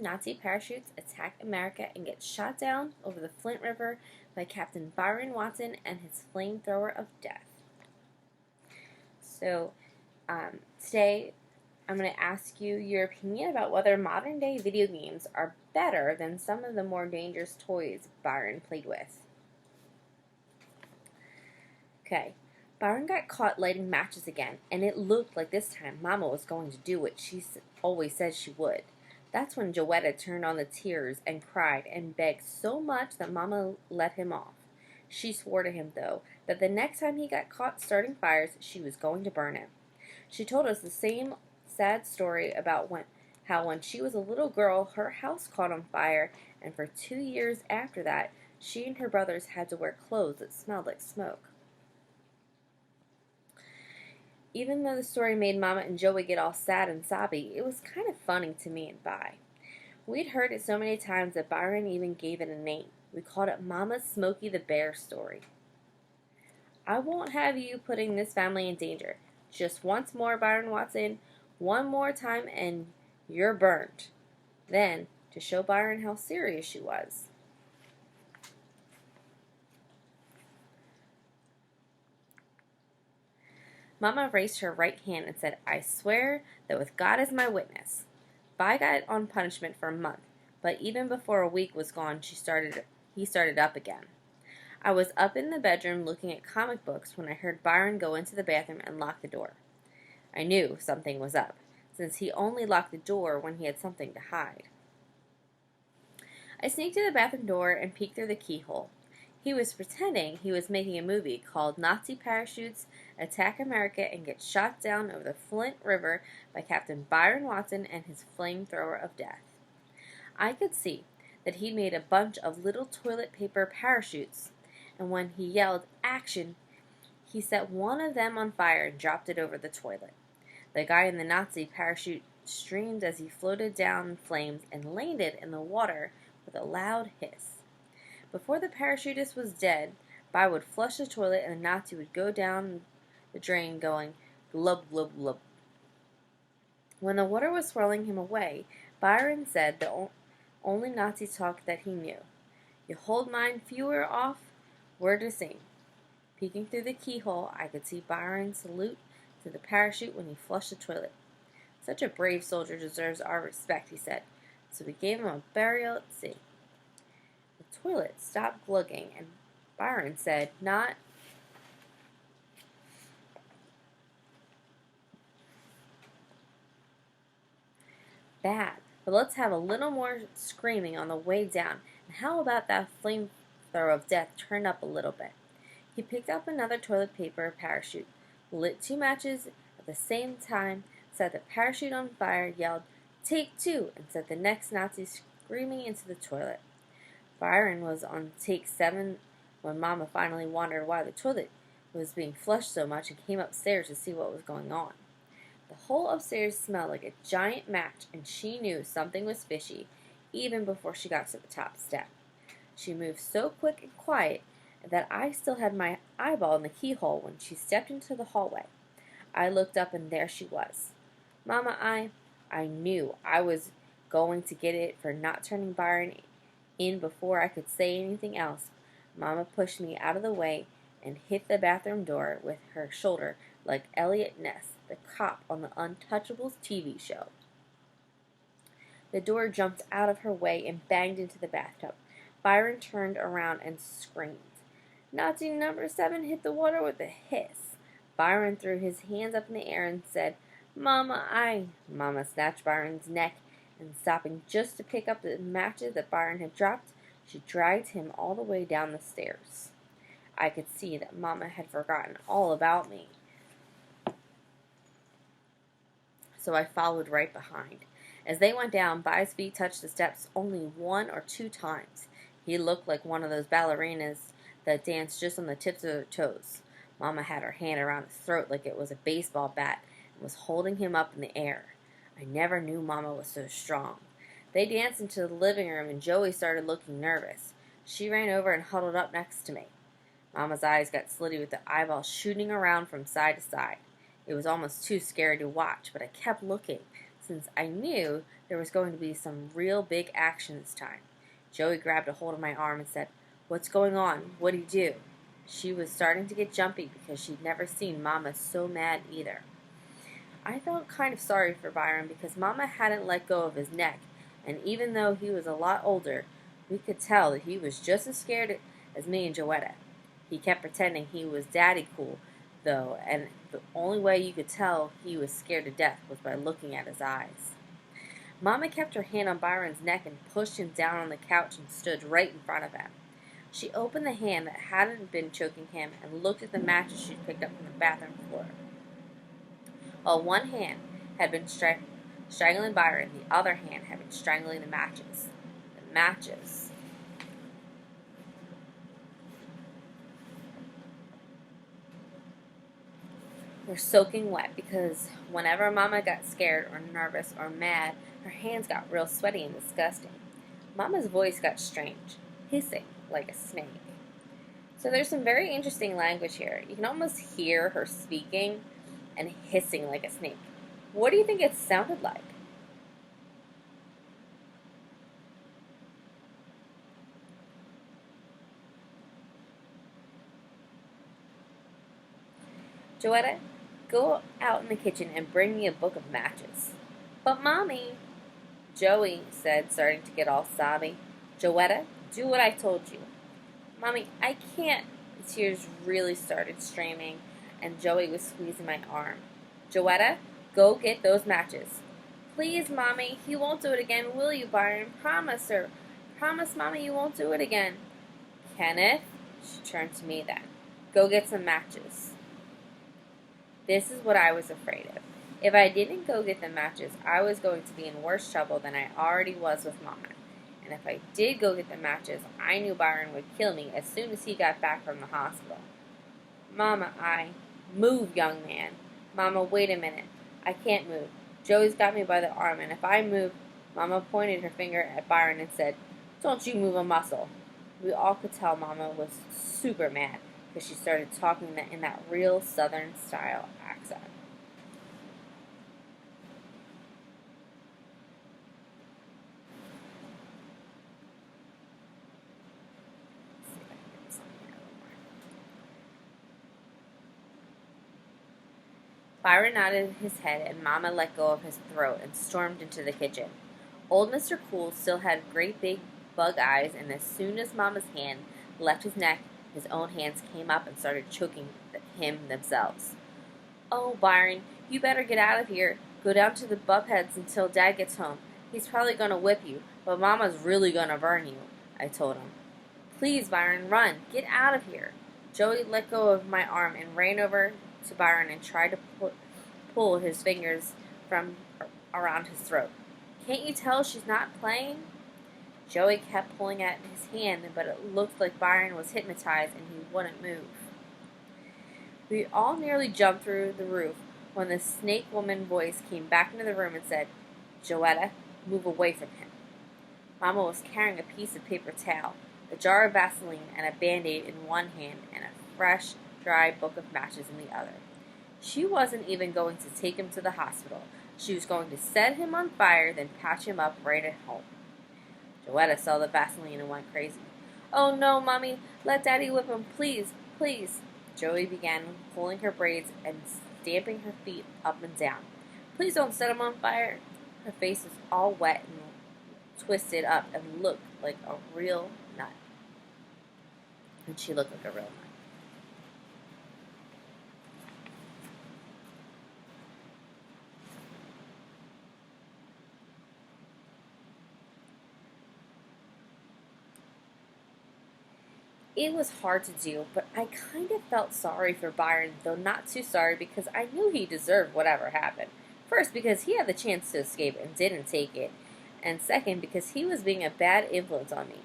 Nazi parachutes attack America and get shot down over the Flint River by Captain Byron Watson and his flamethrower of death. So, today I'm going to ask you your opinion about whether modern day video games are better than some of the more dangerous toys Byron played with. Okay, Byron got caught lighting matches again, and it looked like this time Mama was going to do what she always said she would. That's when Joetta turned on the tears and cried and begged so much that Mama let him off. She swore to him, though, that the next time he got caught starting fires, she was going to burn him. She told us the same sad story about how when she was a little girl, her house caught on fire, and for 2 years after that, she and her brothers had to wear clothes that smelled like smoke. Even though the story made Mama and Joey get all sad and sobby, it was kind of funny to me and Vi. We'd heard it so many times that Byron even gave it a name. We called it Mama's Smokey the Bear story. I won't have you putting this family in danger. Just once more, Byron Watson. One more time and you're burned. Then, to show Byron how serious she was, Mama raised her right hand and said, "I swear that with God as my witness." Vi got on punishment for a month, but even before a week was gone, he started up again. I was up in the bedroom looking at comic books when I heard Byron go into the bathroom and lock the door. I knew something was up, since he only locked the door when he had something to hide. I sneaked to the bathroom door and peeked through the keyhole. He was pretending he was making a movie called Nazi Parachutes Attack America and Get Shot Down over the Flint River by Captain Byron Watson and his flamethrower of death. I could see that he'd made a bunch of little toilet paper parachutes, and when he yelled, "Action!" he set one of them on fire and dropped it over the toilet. The guy in the Nazi parachute streamed as he floated down in flames and landed in the water with a loud hiss. Before the parachutist was dead, Vi would flush the toilet and the Nazi would go down the drain going glub, glub, glub. When the water was swirling him away, Byron said the only Nazi talk that he knew. "You hold mine fewer off, we're the same." Peeking through the keyhole, I could see Byron salute to the parachute when he flushed the toilet. "Such a brave soldier deserves our respect," he said. So we gave him a burial at sea. The toilet stopped glugging, and Byron said, "Not bad, but let's have a little more screaming on the way down, and how about that flamethrower of death turned up a little bit?" He picked up another toilet paper parachute, lit 2 matches at the same time, set the parachute on fire, yelled, "Take 2," and set the next Nazi screaming into the toilet. Byron was on take 7 when Mama finally wondered why the toilet was being flushed so much and came upstairs to see what was going on. The whole upstairs smelled like a giant match, and she knew something was fishy even before she got to the top step. She moved so quick and quiet that I still had my eyeball in the keyhole when she stepped into the hallway. I looked up and there she was. "Mama, I knew I was going to get it for not turning Byron in before I could say anything else." Mama pushed me out of the way and hit the bathroom door with her shoulder like Elliot Ness, the cop on the Untouchables TV show. The door jumped out of her way and banged into the bathtub. Byron turned around and screamed. Nazi number 7 hit the water with a hiss. Byron threw his hands up in the air and said, "Mama, Mama snatched Byron's neck, and stopping just to pick up the matches that Byron had dropped, she dragged him all the way down the stairs. I could see that Mama had forgotten all about me, so I followed right behind. As they went down, Vi's feet touched the steps only 1 or 2 times. He looked like one of those ballerinas that danced just on the tips of their toes. Mama had her hand around his throat like it was a baseball bat and was holding him up in the air. I never knew Mama was so strong. They danced into the living room and Joey started looking nervous. She ran over and huddled up next to me. Mama's eyes got slitty with the eyeballs shooting around from side to side. It was almost too scary to watch, but I kept looking, since I knew there was going to be some real big action this time. Joey grabbed a hold of my arm and said, "What's going on? What'd he do?" She was starting to get jumpy because she'd never seen Mama so mad either. I felt kind of sorry for Byron because Mama hadn't let go of his neck, and even though he was a lot older, we could tell that he was just as scared as me and Joetta. He kept pretending he was daddy cool, though, and the only way you could tell he was scared to death was by looking at his eyes. Mama kept her hand on Byron's neck and pushed him down on the couch and stood right in front of him. She opened the hand that hadn't been choking him and looked at the matches she'd picked up from the bathroom floor. While one hand had been strangling Byron, the other hand had been strangling the matches. The matches. Were soaking wet because whenever Mama got scared or nervous or mad, her hands got real sweaty and disgusting. Mama's voice got strange, hissing like a snake. So there's some very interesting language here. You can almost hear her speaking and hissing like a snake. What do you think it sounded like? Joetta, go out in the kitchen and bring me a book of matches. But Mommy, Joey said, starting to get all sobby. Joetta, do what I told you. Mommy, I can't. The tears really started streaming, and Joey was squeezing my arm. Joetta, go get those matches. Please, Mommy, you won't do it again, will you, Byron? Promise her. Promise, Mommy, you won't do it again. Kenneth, she turned to me then. Go get some matches. This is what I was afraid of. If I didn't go get the matches, I was going to be in worse trouble than I already was with Mama. And if I did go get the matches, I knew Byron would kill me as soon as he got back from the hospital. Mama, Move, young man. Mama, wait a minute. I can't move. Joey's got me by the arm, and if I move... Mama pointed her finger at Byron and said, "Don't you move a muscle." We all could tell Mama was super mad because she started talking in that real Southern-style accent. Byron nodded his head, and Mama let go of his throat and stormed into the kitchen. Old Mr. Cool still had great big bug eyes, and as soon as Mama's hand left his neck, his own hands came up and started choking him themselves. "Oh, Byron, you better get out of here. Go down to the Bupheads until Dad gets home. He's probably going to whip you, but Mama's really going to burn you," I told him. "Please, Byron, run. Get out of here." Joey let go of my arm and ran over to Byron and tried to pull his fingers from around his throat. "Can't you tell she's not playing?" Joey kept pulling at his hand, but it looked like Byron was hypnotized and he wouldn't move. We all nearly jumped through the roof when the snake woman voice came back into the room and said, "Joetta, move away from him." Mama was carrying a piece of paper towel, a jar of Vaseline, and a Band-Aid in one hand and a fresh, dry book of matches in the other. She wasn't even going to take him to the hospital. She was going to set him on fire, then patch him up right at home. Joetta saw the Vaseline and went crazy. "Oh no, Mommy, let Daddy whip him, please, please." Joey began pulling her braids and stamping her feet up and down. "Please don't set him on fire." Her face was all wet and twisted up and looked like a real nut. And she looked like a real nut. It was hard to do, but I kind of felt sorry for Byron, though not too sorry because I knew he deserved whatever happened. First, because he had the chance to escape and didn't take it, and second, because he was being a bad influence on me.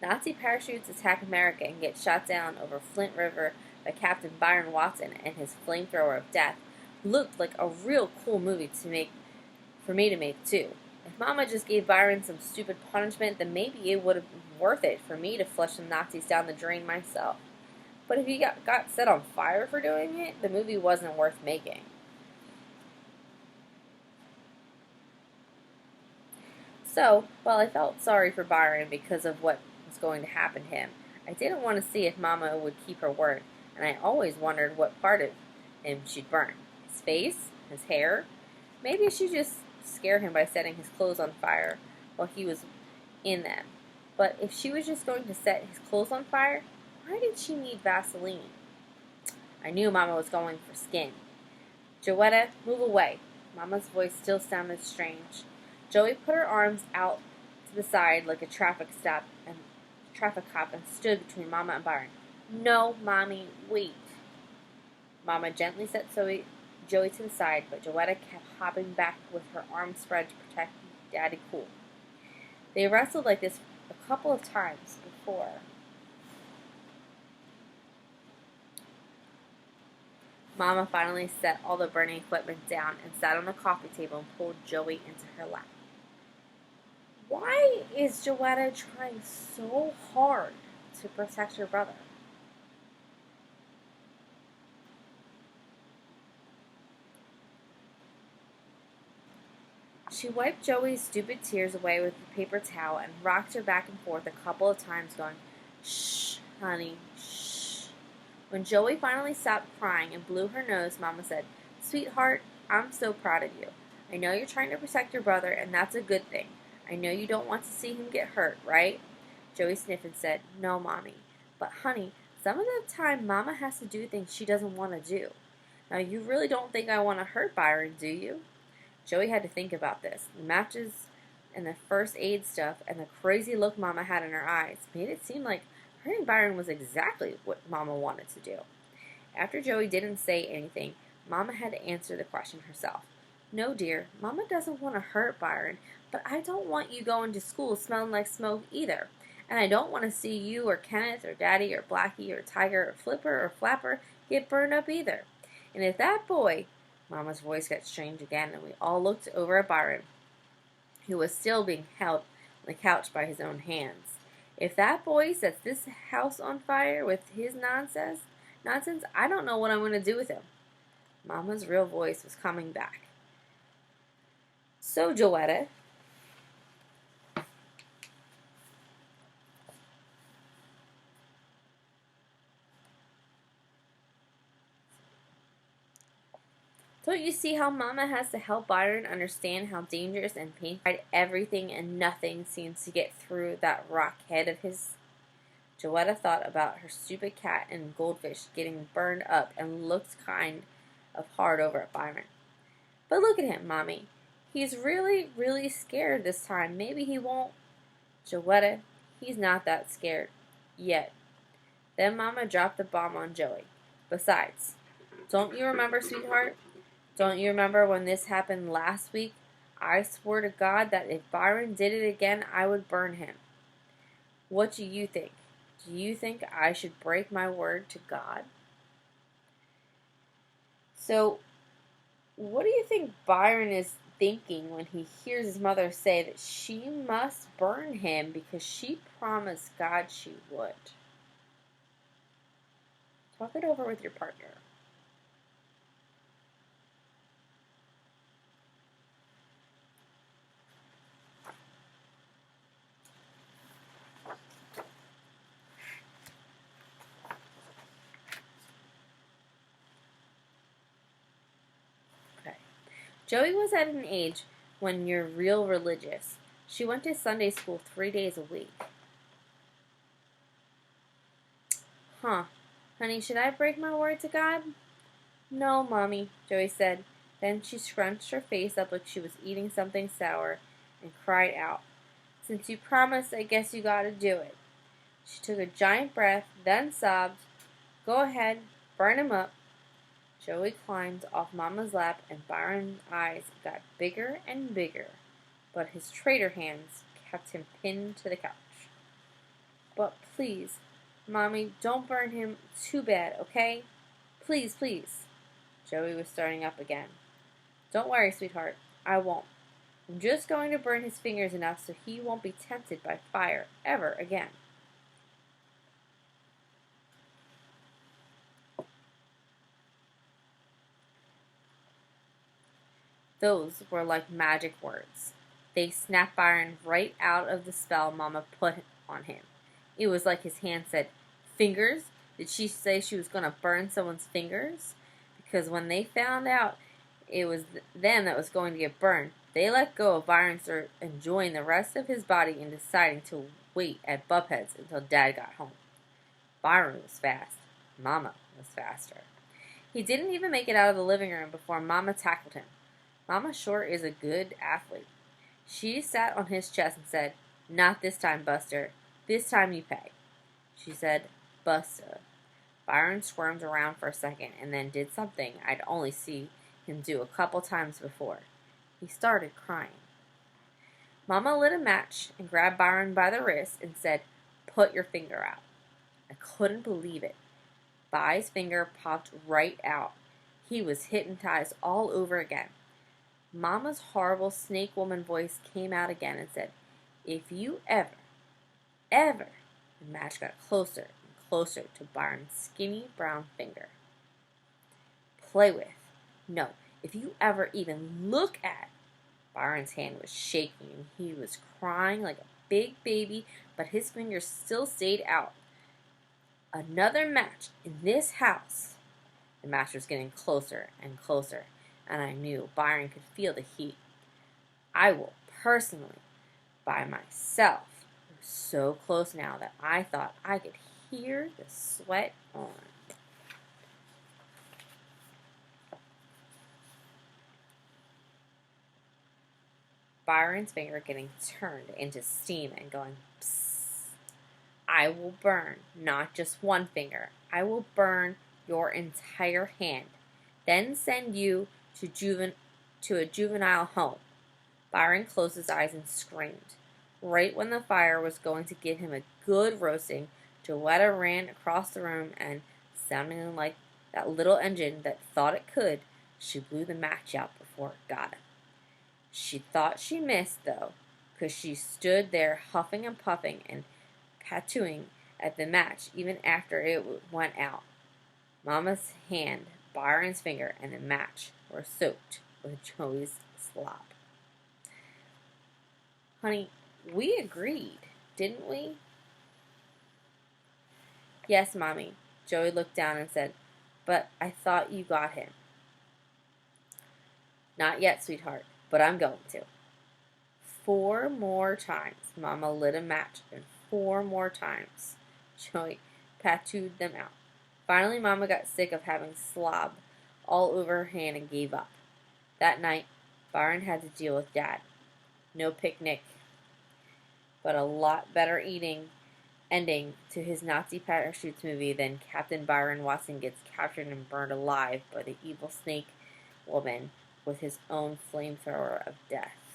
Nazi parachutes attack America and get shot down over Flint River by Captain Byron Watson and his flamethrower of death looked like a real cool movie for me to make too. If Mama just gave Byron some stupid punishment, then maybe it would have been worth it for me to flush some Nazis down the drain myself. But if he got set on fire for doing it, the movie wasn't worth making. So, while I felt sorry for Byron because of what was going to happen to him, I didn't want to see if Mama would keep her word, and I always wondered what part of him she'd burn. His face? His hair? Maybe she'd just scare him by setting his clothes on fire while he was in them. But if she was just going to set his clothes on fire, why did she need Vaseline? I knew Mama was going for skin. Joetta, move away. Mama's voice still sounded strange. Joey put her arms out to the side like a traffic cop and stood between Mama and Byron. No, Mommy, wait. Mama gently set Joey to the side, but Joetta kept hopping back with her arms spread to protect Daddy Cool. They wrestled like this a couple of times before. Mama finally set all the burning equipment down and sat on the coffee table and pulled Joey into her lap. Why is Joetta trying so hard to protect her brother? She wiped Joey's stupid tears away with a paper towel and rocked her back and forth a couple of times, going, "Shh, honey, shh." When Joey finally stopped crying and blew her nose, Mama said, "Sweetheart, I'm so proud of you. I know you're trying to protect your brother, and that's a good thing. I know you don't want to see him get hurt, right?" Joey sniffed and said, "No, Mommy. But, honey, some of the time Mama has to do things she doesn't want to do. Now, you really don't think I want to hurt Byron, do you?" Joey had to think about this. The matches and the first aid stuff and the crazy look Mama had in her eyes made it seem like hurting Byron was exactly what Mama wanted to do. After Joey didn't say anything, Mama had to answer the question herself. "No, dear, Mama doesn't want to hurt Byron, but I don't want you going to school smelling like smoke either. And I don't want to see you or Kenneth or Daddy or Blackie or Tiger or Flipper or Flapper get burned up either. And if that boy—" Mama's voice got strange again, and we all looked over at Byron, who was still being held on the couch by his own hands. "If that boy sets this house on fire with his nonsense, I don't know what I'm going to do with him." Mama's real voice was coming back. "So, Joetta, don't you see how Mama has to help Byron understand how dangerous and painful everything and nothing seems to get through that rock head of his?" Joetta thought about her stupid cat and goldfish getting burned up and looked kind of hard over at Byron. "But look at him, Mommy. He's really, really scared this time. Maybe he won't—" "Joetta, he's not that scared. Yet." Then Mama dropped the bomb on Joey. "Besides, don't you remember, sweetheart? Don't you remember when this happened last week? I swore to God that if Byron did it again, I would burn him. What do you think? Do you think I should break my word to God?" So, what do you think Byron is thinking when he hears his mother say that she must burn him because she promised God she would? Talk it over with your partner. Okay. Joey was at an age when you're real religious. She went to Sunday school 3 days a week. "Huh. Honey, should I break my word to God?" "No, Mommy," Joey said. Then she scrunched her face up like she was eating something sour and cried out, "Since you promised, I guess you gotta do it." She took a giant breath, then sobbed, "Go ahead, burn him up." Joey climbed off Mama's lap, and Byron's eyes got bigger and bigger, but his traitor hands kept him pinned to the couch. "But please, Mommy, don't burn him too bad, okay? Please, please." Joey was starting up again. "Don't worry, sweetheart. I won't. I'm just going to burn his fingers enough so he won't be tempted by fire ever again." Those were like magic words. They snapped Byron right out of the spell Mama put on him. It was like his hand said, "Fingers? Did she say she was going to burn someone's fingers?" Because when they found out it was them that was going to get burned, they let go of Byron's enjoying the rest of his body and deciding to wait at Buphead's until Dad got home. Byron was fast. Mama was faster. He didn't even make it out of the living room before Mama tackled him. Mama sure is a good athlete. She sat on his chest and said, "Not this time, Buster. This time you pay." She said, "Buster." Byron squirmed around for a second and then did something I'd only seen him do a couple times before. He started crying. Mama lit a match and grabbed Byron by the wrist and said, "Put your finger out." I couldn't believe it. By's finger popped right out. He was hypnotized all over again. Mama's horrible snake woman voice came out again and said, "If you ever, the match got closer and closer to Byron's skinny brown finger. Play with. No, if you ever even look at. Byron's hand was shaking and he was crying like a big baby, but his fingers still stayed out. Another match in this house. The match was getting closer and closer, and I knew Byron could feel the heat. I will personally, by myself. It was so close now that I thought I could hear the sweat on. Byron's finger getting turned into steam and going psst. I will burn not just one finger. I will burn your entire hand, then send you to a juvenile home. Byron closed his eyes and screamed. Right when the fire was going to give him a good roasting, Joetta ran across the room and, sounding like that little engine that thought it could, she blew the match out before it got him. She thought she missed, though, because she stood there huffing and puffing and patooing at the match even after it went out. Mama's hand, Byron's finger, and the match were soaked with Joey's slop. Honey, we agreed, didn't we? Yes, Mommy. Joey looked down and said, "But I thought you got him." Not yet, sweetheart, but I'm going to. 4 more times, Mama lit a match, and 4 more times, Joey patooed them out. Finally, Mama got sick of having slob all over her hand and gave up. That night, Byron had to deal with Dad. No picnic, but a lot better ending to his Nazi parachutes movie than Captain Byron Watson gets captured and burned alive by the evil snake woman with his own flamethrower of death.